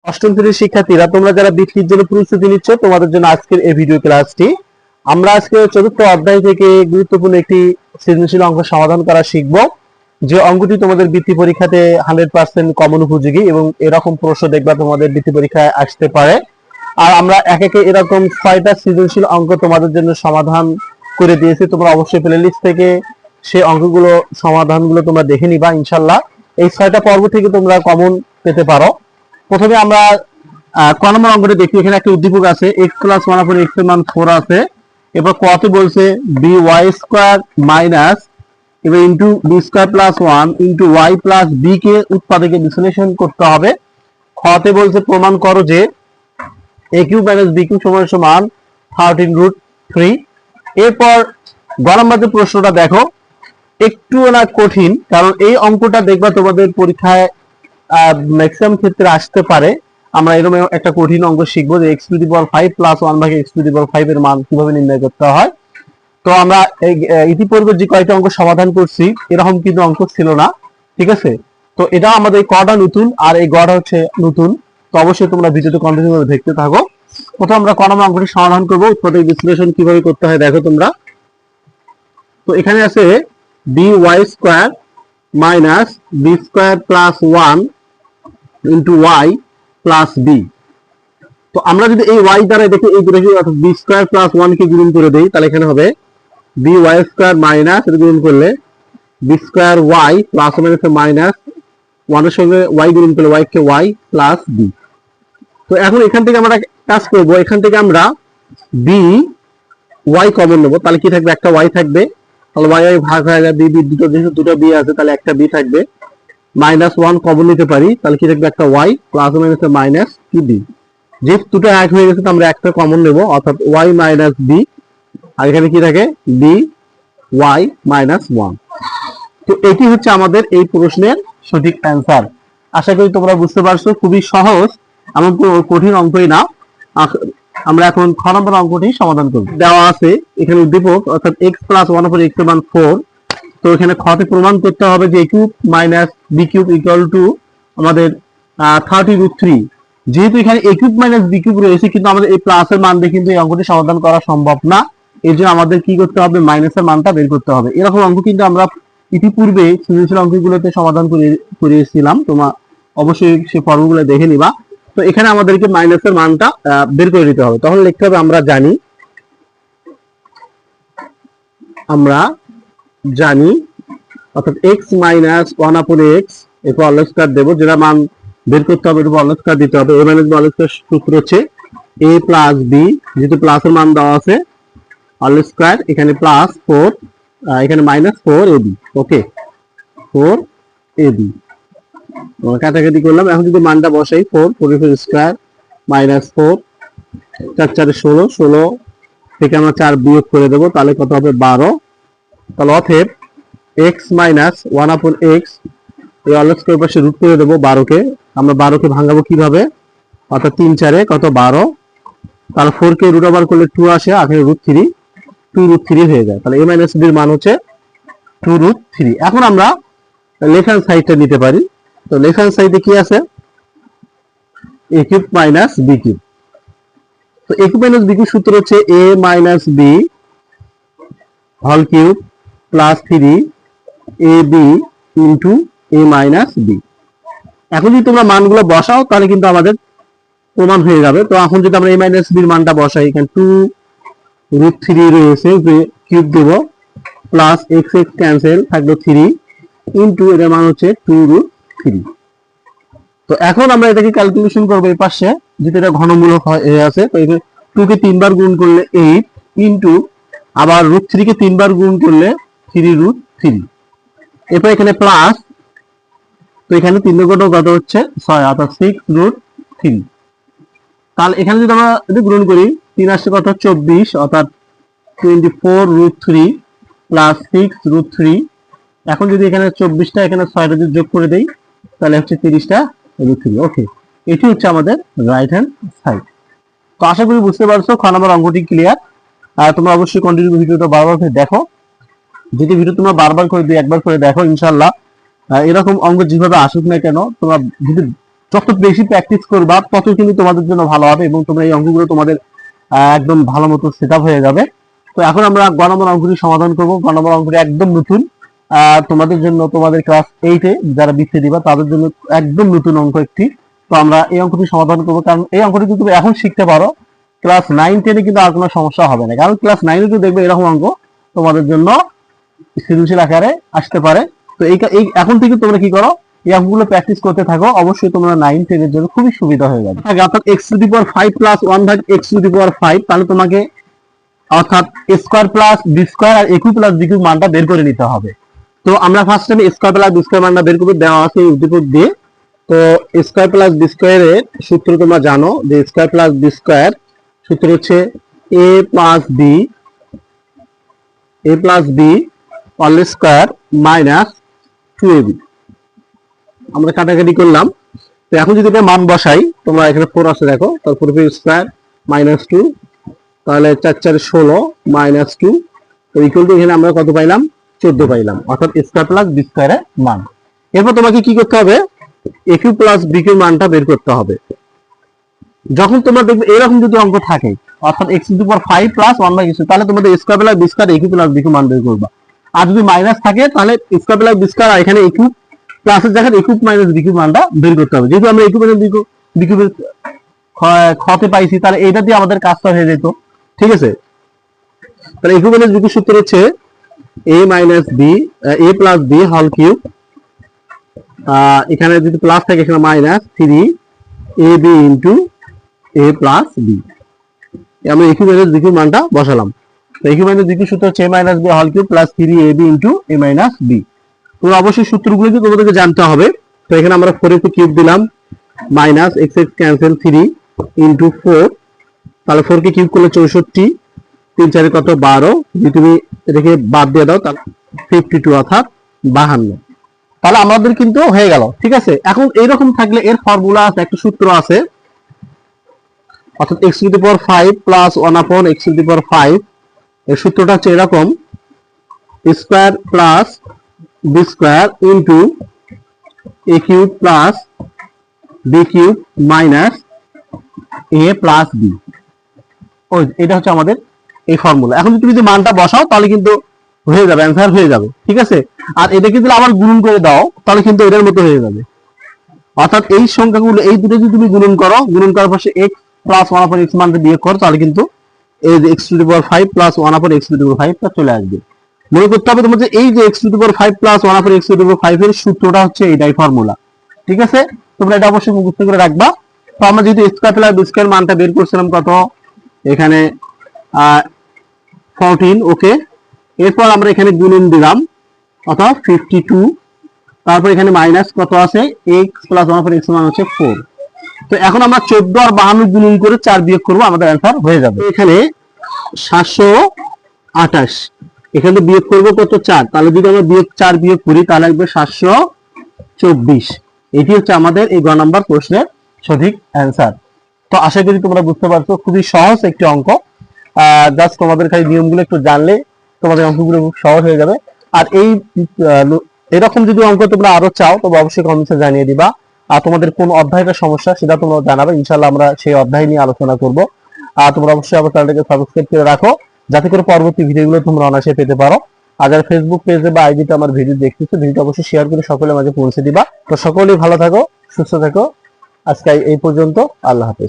অষ্টম শ্রেণীর শিক্ষার্থীরা, তোমরা যারা বৃত্তির জন্য প্রস্তুতি নিচ্ছ, তোমাদের জন্য আজকের এই ভিডিও ক্লাসটি। আমরা আজকে চতুর্থ অধ্যায় থেকে গুরুত্বপূর্ণ একটি সৃজনশীল অঙ্ক সমাধান করা শিখব, যে অঙ্কটি তোমাদের বৃত্তি পরীক্ষাতে 100% কমন উপযোগী এবং এরকম প্রশ্ন দেখবা তোমাদের বৃত্তি পরীক্ষায় আসতে পারে। আর আমরা এক একে এরকম 6টা সৃজনশীল অঙ্ক তোমাদের জন্য সমাধান করে দিয়েছি। তোমরা অবশ্যই প্লেলিস্ট থেকে সেই অঙ্কগুলো সমাধানগুলো তোমরা দেখে নিবা। ইনশাল্লাহ এই 6টা পর্ব থেকে তোমরা কমন পেতে পারো। প্রথমে আমরা ক নম্বর অঙ্কটা দেখি। এখানে একটা উদ্দীপক আছে, x + 1 x এর মান 4 আছে। এবার কত বলছে, by² মাইনাস এবার into b² + 1 into y + b কে উৎপাদকে বিশ্লেষণ করতে হবে। খতে বলছে প্রমাণ করো যে a³ - b³ সমান 13√3। এরপর গ নম্বর যে প্রশ্নটা দেখো, একটু না কঠিন, কারণ এই অঙ্কটা দেখবা তোমাদের পরীক্ষায় ম্যাক্সিমাম ক্ষেত্রে আসতে পারে। আমরা এরকম একটা কঠিন অঙ্ক শিখবো যে x⁵ + 1/x⁵ এর মান কিভাবে নির্ণয় করতে হয়। তো আমরা ইতিপূর্বে যে কয়টা অঙ্ক সমাধান করছি এরকম কিন্তু অঙ্ক ছিল না, ঠিক আছে? তো এটা আমাদের কটা নতুন আর এই গড়া হচ্ছে নতুন। তো অবশ্যই তোমরা ভিডিওতে কন্টিনিউ করে দেখতে থাকো। প্রথম আমরা ক নম্বর অঙ্কটি সমাধান করব। উৎপাদক বিশ্লেষণ কিভাবে করতে হয় দেখো তোমরা। তো এখানে আছে by² minus b² + 1 into y plus b। তো আমরা যদি এই y দ্বারা দেখি এই দুটোকে, অর্থাৎ b² + 1 কে গুণ করে দেই, তাহলে এখানে হবে by² মাইনাস এটা গুণ করলে b²y প্লাস মাইনাস 1 এর সঙ্গে y গুণ করলে y কে y প্লাস b। তো এখন এখান থেকে আমরা কাজ করব, এখান থেকে আমরা by কমন নেব, তাহলে কি থাকবে, একটা y থাকবে, তাহলে y ভাগ হয়ে যাবে b, দুটো b আছে তাহলে একটা b থাকবে। -1 কমন নিতে পারি, তাহলে কি থাকবে, একটা y প্লাস মাইনাস কি b। যেহেতু দুটো এক হয়ে গেছে তো আমরা একটা কমন নেব, অর্থাৎ y - b, আর এখানে কি থাকে by - 1। তো এটি হচ্ছে আমাদের এই প্রশ্নের সঠিক অ্যান্সার। আশা করি তোমরা বুঝতে পারছো, খুবই সহজ, এমন কোনো কঠিন অঙ্কই না। আমরা এখন খ নম্বর অঙ্কটি সমাধান করব। দেওয়া আছে এখানে উদ্দীপক, অর্থাৎ x + 1/x এর মান 4। তো এখানে খতে প্রমাণ করতে হবে যে a³ - b³ আমাদের 30√3। যেহেতু এখানে a³ - b³ রয়েছে, কিন্তু আমাদের এই প্লাসের মান দিয়ে কিন্তু এই অঙ্কটি সমাধান করা সম্ভব না। এর জন্য আমাদের কি করতে হবে, মাইনাসের মানটা বের করতে হবে। এরকম অঙ্ক কিন্তু আমরা ইতিপূর্বে সৃজনশীল অঙ্কগুলোতে সমাধান করিয়েছিলাম, তোমরা অবশ্যই সেই পর্বগুলো দেখে নিবা। তো এখানে আমাদেরকে মাইনাসের মানটা বের করে দিতে হবে। তখন লিখতে হবে, আমরা জানি অর্থাৎ x - 1/x এরপর অলস্কার দেবো, যেটা মান বের করতে হবে এরপর অলস্কার দিতে হবে। a - b অলস্কার সূত্র হচ্ছে a + b, যেহেতু প্লাসের মান দেওয়া আছে, অলস্কার এখানে +4 এখানে -4ab। ওকে, 4ab কাটাকাটি করলাম। এখন যদি মানটা বসাই, 4 4² -4 4 4 16 16 থেকে আমরা 4 বিয়োগ করে দেবো, তাহলে কত হবে, 12। তাহলে অতএব x - 1/x এই অলস্কার পাশে রুট করে দেবো 12 কে। আমরা 12 কে ভাঙাবো কিভাবে, অর্থাৎ 3 4 কত, 12। তাহলে 4 কে রুট ওভার করলে 2 আসে, আখের √3 2√3 হয়ে যায়। তাহলে a - b এর মান হচ্ছে 2√3। এখন আমরা লেফট হ্যান্ড সাইডটা নিতে পারি। তো লেফট হ্যান্ড সাইডে কি আছে, a³ - b³। তো a³ - b³ সূত্র হচ্ছে a - b whole cube plus 3ab into a - b। এখন যদি তোমরা মানগুলো বসাও তাহলে কিন্তু আমাদের প্রমাণ হয়ে যাবে। তো এখন যদি আমরা a - b এর মানটা বসাই, এখানে 2√3 রয়েছে, কিউব দেব, প্লাস x x ক্যান্সেল থাকলো 3 ইনটু এর মান হচ্ছে 2√3। তো এখন আমরা এটাকে ক্যালকুলেশন করবো এই পাশে, যেটা এটা ঘনমূলক হয়ে আছে। তো এখানে 2 কে 3 বার গুণ করলে 8 ইনটু আবার √3 কে 3 বার গুণ করলে 3√3। এরপর এখানে প্লাস, তো এখানে 3 কত হচ্ছে 6, অর্থাৎ 6√3। তাহলে এখানে যদি আমরা যদি গুণ করি, 3 আসছে কত, 24, অর্থাৎ 24√3 প্লাস 6√3। এখন যদি এখানে 24টা এখানে 6টা যদি যোগ করে দেই, তাহলে হচ্ছে 30টা√3। ওকে, এটি হচ্ছে আমাদের রাইট হ্যান্ড সাইড। তো আশা করি বুঝতে পারছো, খ নম্বর অঙ্কটি ক্লিয়ার। তোমরা অবশ্যই কন্টিনিউ ভিডিওটা বারবার করে দেখো। যদি ভিডিও তোমরা বারবার করে একবার করে দেখো, ইনশাল্লাহ এরকম অঙ্ক যেভাবে আসুক না কেন, তোমরা যদি যত বেশি প্র্যাকটিস করবা তত কিন্তু তোমাদের জন্য ভালো হবে এবং তোমরা এই অঙ্কগুলো তোমাদের একদম ভালো মতো সেট আপ হয়ে যাবে। তো এখন আমরা গ নম্বর অঙ্কটি সমাধান করব। গ নম্বর অঙ্কটি একদম নতুন, তোমাদের জন্য, তোমাদের ক্লাস 8-এ যারা বৃত্তি দিবা তাদের জন্য একদম নতুন অঙ্ক একটি। তো আমরা এই অঙ্কটি সমাধান করবো, কারণ এই অঙ্কটি যদি তুমি এখন শিখতে পারো ক্লাস 9-10-এ কিন্তু আর কোনো সমস্যা হবে না। কারণ ক্লাস 9-এ তো দেখবে এরকম অঙ্ক তোমাদের জন্য সৃজনশীল আকারে আসতে পারে। তো এই এখন থেকে তোমরা কি করো, এই অঙ্কগুলো প্র্যাকটিস করতে থাকো, অবশ্যই তোমরা 9-10 এর জন্য খুবই সুবিধা হয়ে যাবে। অর্থাৎ x⁵ প্লাস 1 ভাগ x⁵, তাহলে তোমাকে অর্থাৎ স্কয়ার প্লাস বি স্কয়ার আর A cube plus B cube মানটা বের করে নিতে হবে। তো আমরা first time square plus B square মানটা বের করব, দেওয়া আছে উদ্দীপক দিয়ে। তো স্কয়ার প্লাস বি স্কয়ারের সূত্র তোমরা জানো যে স্কয়ার প্লাস বি স্কয়ার সূত্র হচ্ছে a plus B whole square minus 2ab। আমরা কাটাকাটি করলাম। তো এখন যদি এটা মান বসাই, তোমরা এখানে 4 আছে দেখো, তারপর স্কয়ার মাইনাস 2, তাহলে 4 4 16 মাইনাস 2, তো ইকুয়াল টু এখানে আমরা কত পাইলাম, 14 পাইলাম, অর্থাৎ স্কয়ার প্লাস বি স্কয়ারের মান। এরপর তোমাকে কি করতে হবে, এ কিউব প্লাস বি কিউব মানটা বের করতে হবে। যখন তোমরা দেখবে এরকম যদি অঙ্ক থাকে, অর্থাৎ x⁵ প্লাস 1 বাই x, তাহলে তোমাদের স্কয়ার প্লাস বি স্কয়ার এ কিউব প্লাস বি কিউব মান বের করবা। আর যদি মাইনাস থাকে তাহলে স্কয়ার প্লাস বি স্কয়ার আর এখানে এ কিউব প্লাসের জায়গায় এ কিউব মাইনাস বি কিউব মানটা বের করতে হবে। যেহেতু আমরা A cube minus B cube খতে পাইছি, তাহলে এটা দিয়ে আমাদের কাজটা হয়ে যেত। ঠিক আছে, তাহলে A cube minus B cube সূত্র হচ্ছে a plus B whole cube, এখানে যদি প্লাস থাকে এখানে minus 3ab into a plus B. আমরা A cube minus B cube মানটা বসালাম। তো A cube minus B cube সূত্র হচ্ছে a minus B whole cube plus 3ab into a minus B. তো অবশ্যই সূত্রগুলো কি তোমাদেরকে জানতে হবে। তো এখানে আমরা 4 এর কিউব দিলাম, minus x x cancel 3 into 4, তাহলে 4 কে কিউব করলে 64, 3 4 কত 12, যদি তুমি এটাকে বাদ দিয়ে দাও তাহলে 52, অর্থাৎ 52। তাহলে আমাদের কিন্তু হয়ে গেল। ঠিক আছে, এখন এইরকম থাকলে এর ফর্মুলা আছে, একটা সূত্র আছে, অর্থাৎ x⁵ প্লাস 1 x⁵, এর সূত্রটা হচ্ছে এরকম, square plus B square into A cube plus B cube minus A plus B. ওই এটা হচ্ছে আমাদের এই ফর্মুলা। এখন যদি তুমি যদি মানটা বসাও তাহলে কিন্তু হয়ে যাবে, অ্যান্সার হয়ে যাবে। ঠিক আছে, আর এটাকে যদি আবার গুণন করে দাও তাহলে কিন্তু এটার মতো হয়ে যাবে। অর্থাৎ এই সংখ্যাগুলো, এই দুটো যদি তুমি গুণন করো, গুণন করার পাশে x প্লাস 1/x মানটা বিয়োগ করো, তাহলে কিন্তু এই যে x⁵ প্লাস 1/x⁵ টা চলে আসবে। মনে করতে হবে তোমাদের এই যে x⁵ প্লাস 1/x⁵ এর সূত্রটা হচ্ছে এইটাই ফর্মুলা। ঠিক আছে, তোমরা এটা অবশ্যই মুখস্থ করে রাখবা। তো আমরা যদি স্কয়ার প্লাস বি স্কয়ার মানটা বের করছিলাম কত, এখানে 14, ওকে। এরপর আমরা এখানে গুণন দিলাম, অর্থাৎ 52, তারপর এখানে মাইনাস কত আছে, x প্লাস 1/x মান হচ্ছে 4। তো এখন আমরা 14 আর 52 গুণন করে 4 বিয়োগ করব, আমাদের অ্যান্সার হয়ে যাবে। এখানে 728, এখানে বিয়োগ করব কত, 4, তাহলে যদি আমরা 4 বিয়োগ করি তাহলে আসবে 724। এটি হচ্ছে আমাদের এই গ নাম্বার প্রশ্নের সঠিক অ্যান্সার। তো আশা করি তোমরা বুঝতে পারছো, খুবই সহজ একটি অঙ্ক। জাস্ট তোমাদের খালি নিয়মগুলো একটু জানলে তোমাদের অঙ্কগুলো খুব সহজ হয়ে যাবে। আর এরকম যদি অঙ্ক তোমরা আরো চাও তবে অবশ্যই কমেন্টসে জানিয়ে দিবা। আর তোমাদের কোন অধ্যায়টা সমস্যা সেটা তোমরা জানাবে, ইনশাআল্লাহ আমরা সেই অধ্যায় নিয়ে আলোচনা করব। আর তোমরা অবশ্যই আমার চ্যানেলটাকে সাবস্ক্রাইব করে রাখো, যাতে করে পরবর্তী ভিডিওগুলো তোমরা অনায়াসে পেতে পারো। আর যারা ফেসবুক পেজে বা আইডিতে আমার ভিডিও দেখতেছো, ভিডিওটা অবশ্যই শেয়ার করে সকলের মাঝে পৌঁছে দিবা। তো সকলেই ভালো থাকো, সুস্থ থাকো। আজকে এই পর্যন্ত, আল্লাহ হাফেজ।